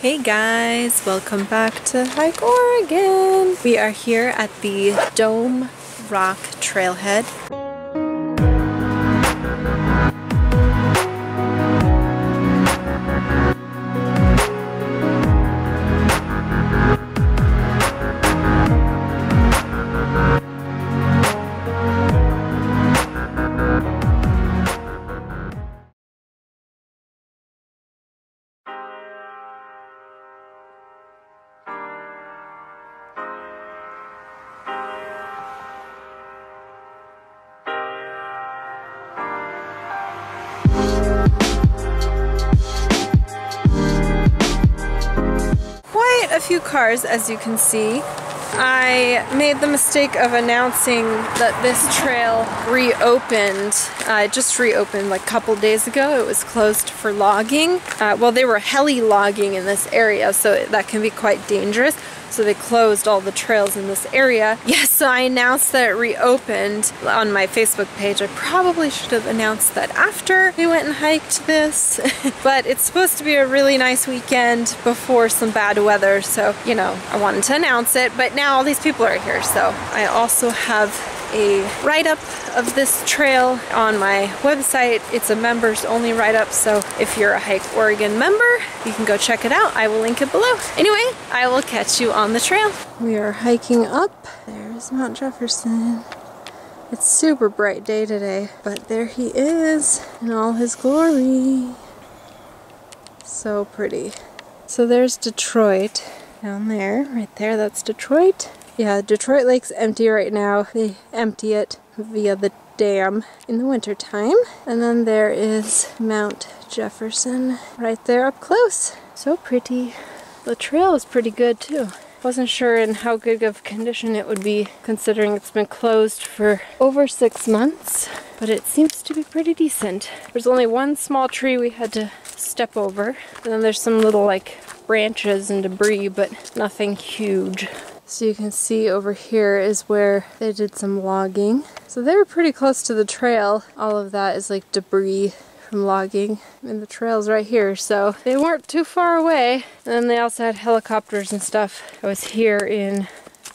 Hey guys, welcome back to Hike Oregon. We are here at the Dome Rock Trailhead. A few cars, as you can see. I made the mistake of announcing that this trail reopened. It just reopened like a couple days ago. It was closed for logging. Well, they were heli logging in this area, so that can be quite dangerous. So they closed all the trails in this area. Yes, so I announced that it reopened on my Facebook page. I probably should have announced that after we went and hiked this. But it's supposed to be a really nice weekend before some bad weather, so, you know, I wanted to announce it. But now all these people are here, so I also have a write-up of this trail on my website. It's a members only write-up, so if you're a Hike Oregon member, you can go check it out. I will link it below. Anyway, I will catch you on the trail. We are hiking up. There's Mount Jefferson. It's super bright day today, but there he is in all his glory. So pretty. So there's Detroit down there, right there, that's Detroit. Yeah, Detroit Lake's empty right now. They empty it via the dam in the winter time. And then there is Mount Jefferson right there up close. So pretty. The trail is pretty good too. Wasn't sure in how good of condition it would be considering it's been closed for over 6 months, but it seems to be pretty decent. There's only one small tree we had to step over, and then there's some little like branches and debris, but nothing huge. So you can see over here is where they did some logging. So they were pretty close to the trail. All of that is like debris from logging, and the trail's right here, so they weren't too far away. And then they also had helicopters and stuff. I was here in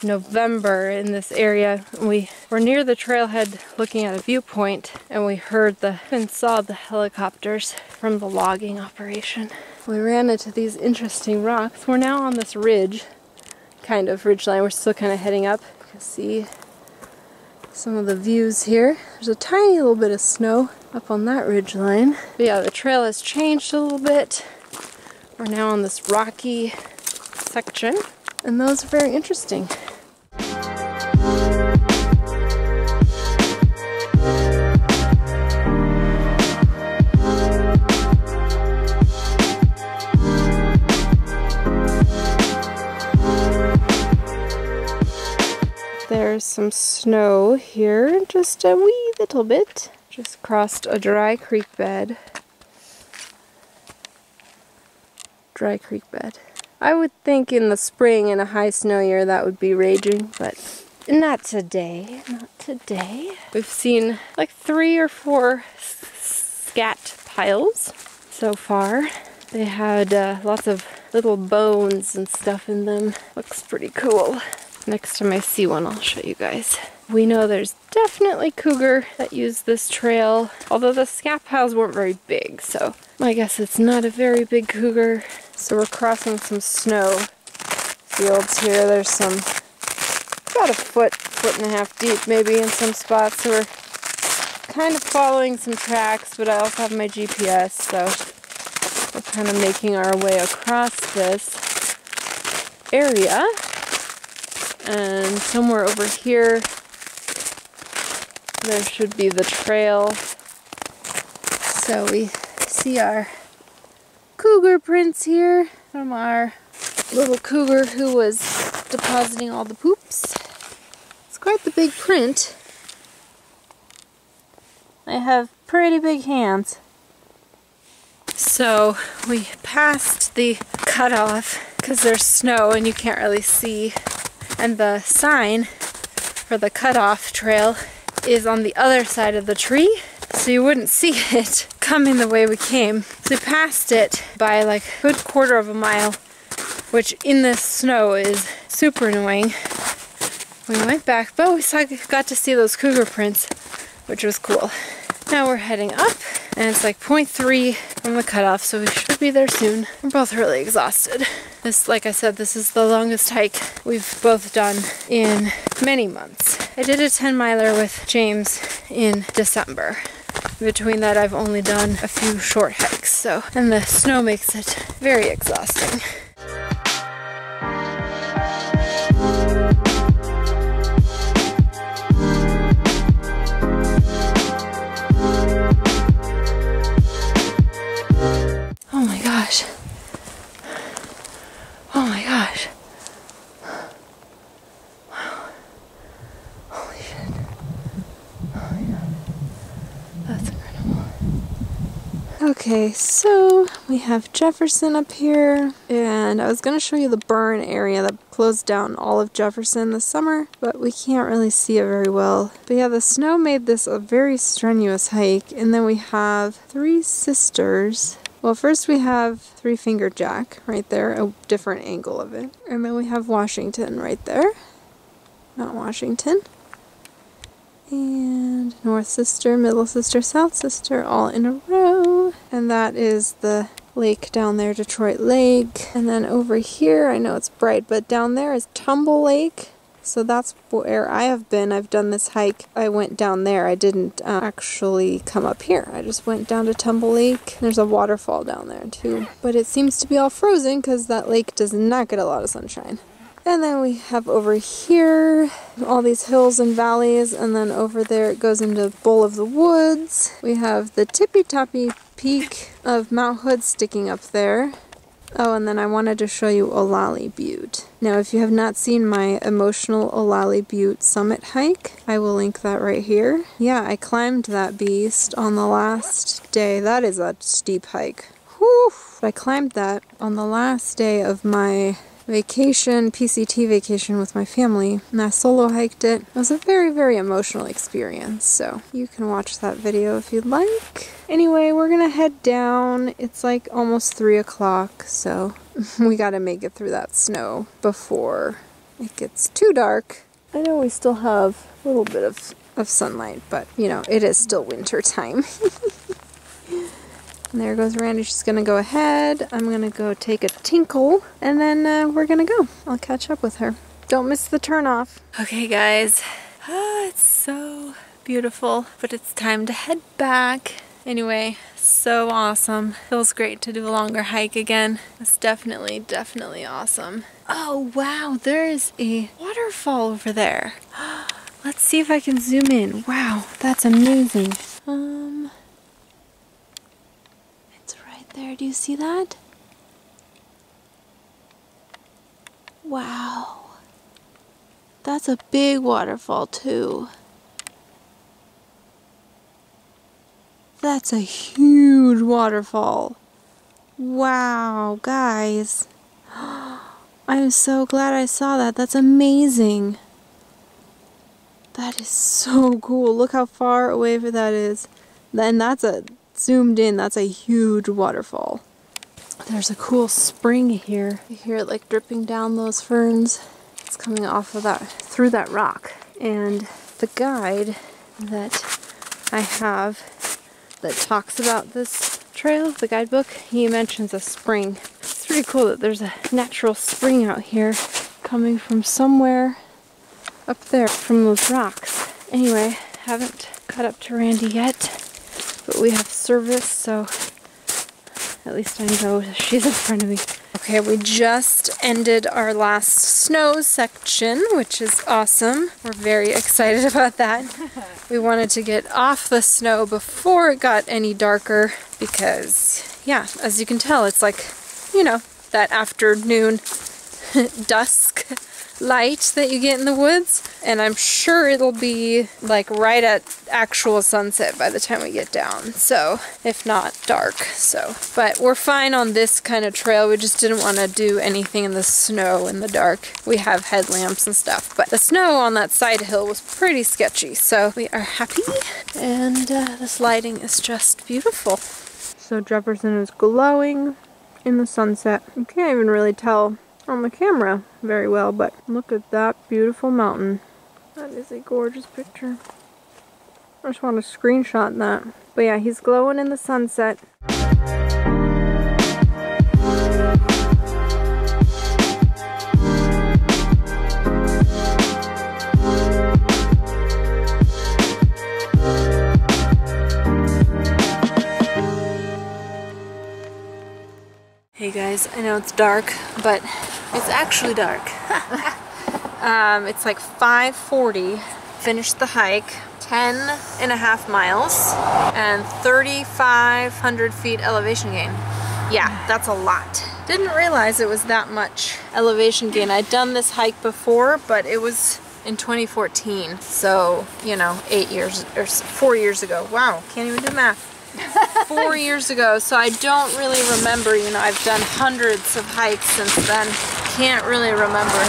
November in this area. We were near the trailhead looking at a viewpoint, and we heard and saw the helicopters from the logging operation. We ran into these interesting rocks. We're now on this ridge, kind of ridgeline. We're still kind of heading up. You can see some of the views here. There's a tiny little bit of snow up on that ridgeline. But yeah, the trail has changed a little bit. We're now on this rocky section, and those are very interesting. There's some snow here, just a wee little bit. Just crossed a dry creek bed. Dry creek bed. I would think in the spring in a high snow year that would be raging, but not today. Not today. We've seen like 3 or 4 scat piles so far. They had lots of little bones and stuff in them. Looks pretty cool. Next time I see one, I'll show you guys. We know there's definitely cougar that use this trail, although the scat piles weren't very big, so I guess it's not a very big cougar. So we're crossing some snow fields here. There's some about a foot and a half deep maybe in some spots. So we're kind of following some tracks, but I also have my GPS, so we're kind of making our way across this area. And somewhere over here, there should be the trail. So we see our cougar prints here from our little cougar who was depositing all the poops. It's quite the big print. I have pretty big hands. So we passed the cutoff because there's snow and you can't really see. And the sign for the cutoff trail is on the other side of the tree, so you wouldn't see it coming the way we came. So we passed it by like a good quarter of a mile which in this snow is super annoying. We went back, but we got to see those cougar prints, which was cool. Now we're heading up, and it's like 0.3 from the cutoff, so we should be there soon. We're both really exhausted. This, like I said, this is the longest hike we've both done in many months. I did a 10-miler with James in December. Between that, I've only done a few short hikes, and the snow makes it very exhausting. Oh my gosh. Oh my gosh. Wow. Holy shit. Oh my god. That's incredible. Okay, so we have Jefferson up here, and I was going to show you the burn area that closed down all of Jefferson this summer, but we can't really see it very well. But yeah, the snow made this a very strenuous hike, and then we have Three Sisters. Well, first we have Three Finger Jack right there, a different angle of it. And then we have Washington right there. Not Washington. And North Sister, Middle Sister, South Sister, all in a row. And that is the lake down there, Detroit Lake. And then over here, I know it's bright, but down there is Tumble Lake. So that's where I have been. I've done this hike. I went down there. I didn't actually come up here. I just went down to Tumble Lake. There's a waterfall down there too. But it seems to be all frozen because that lake does not get a lot of sunshine. And then we have over here all these hills and valleys, and then over there it goes into Bowl of the Woods. We have the tippy-toppy peak of Mount Hood sticking up there. Oh, and then I wanted to show you Olali Butte. Now, if you have not seen my emotional Olali Butte summit hike, I will link that right here. Yeah, I climbed that beast on the last day. That is a steep hike. Whew! I climbed that on the last day of my vacation, PCT vacation with my family, and I solo hiked it. It was a very, very emotional experience, so you can watch that video if you'd like. Anyway, we're gonna head down. It's like almost 3 o'clock, so we gotta make it through that snow before it gets too dark. I know we still have a little bit of sunlight, but you know, it is still winter time. And there goes Randy. She's gonna go ahead. I'm gonna go take a tinkle, and then we're gonna go. I'll catch up with her. Don't miss the turn off. Okay, guys. It's so beautiful, but it's time to head back. Anyway, so awesome. Feels great to do a longer hike again. It's definitely, definitely awesome. Oh, wow. There's a waterfall over there. Let's see if I can zoom in. Wow, that's amazing. There, do you see that? Wow. That's a big waterfall too. That's a huge waterfall. Wow, guys. I'm so glad I saw that. That's amazing. That is so cool. Look how far away that is. And that's a zoomed in, that's a huge waterfall. There's a cool spring here. You hear it like dripping down those ferns. It's coming off of that, through that rock. And the guide that I have that talks about this trail, the guidebook, he mentions a spring. It's pretty cool that there's a natural spring out here coming from somewhere up there from those rocks. Anyway, haven't caught up to Randy yet. But we have service, so at least I know she's in front of me. Okay, we just ended our last snow section, which is awesome. We're very excited about that. We wanted to get off the snow before it got any darker because, yeah, as you can tell, it's like, you know, that afternoon dusk light that you get in the woods, and I'm sure it'll be like right at actual sunset by the time we get down, so if not dark. So but we're fine on this kind of trail. We just didn't want to do anything in the snow in the dark. We have headlamps and stuff, but the snow on that side hill was pretty sketchy, so we are happy, and this lighting is just beautiful. So Jefferson is glowing in the sunset. You can't even really tell on the camera very well, but look at that beautiful mountain. That is a gorgeous picture. I just want to screenshot that. But yeah, he's glowing in the sunset. Hey guys, I know it's dark, but it's actually dark. It's like 5:40. Finished the hike, 10.5 miles, and 3,500 feet elevation gain. Yeah, that's a lot. Didn't realize it was that much elevation gain. I'd done this hike before, but it was in 2014. So, you know, 8 years, or 4 years ago. Wow, can't even do math. 4 years ago, so I don't really remember. You know, I've done hundreds of hikes since then. Can't really remember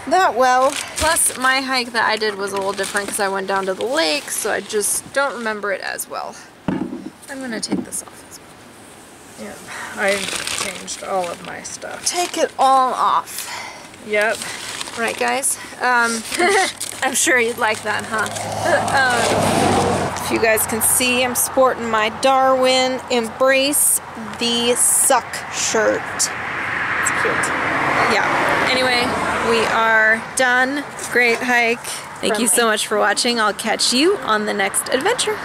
that well. Plus, my hike that I did was a little different because I went down to the lake, so I just don't remember it as well. I'm gonna take this off as well. Yep, I changed all of my stuff. Take it all off. Yep. Right, guys? I'm sure you'd like that, huh? If you guys can see, I'm sporting my Darwin Embrace the Suck shirt. It's cute. Yeah. Anyway, we are done. Great hike. Thank you so much for watching. I'll catch you on the next adventure.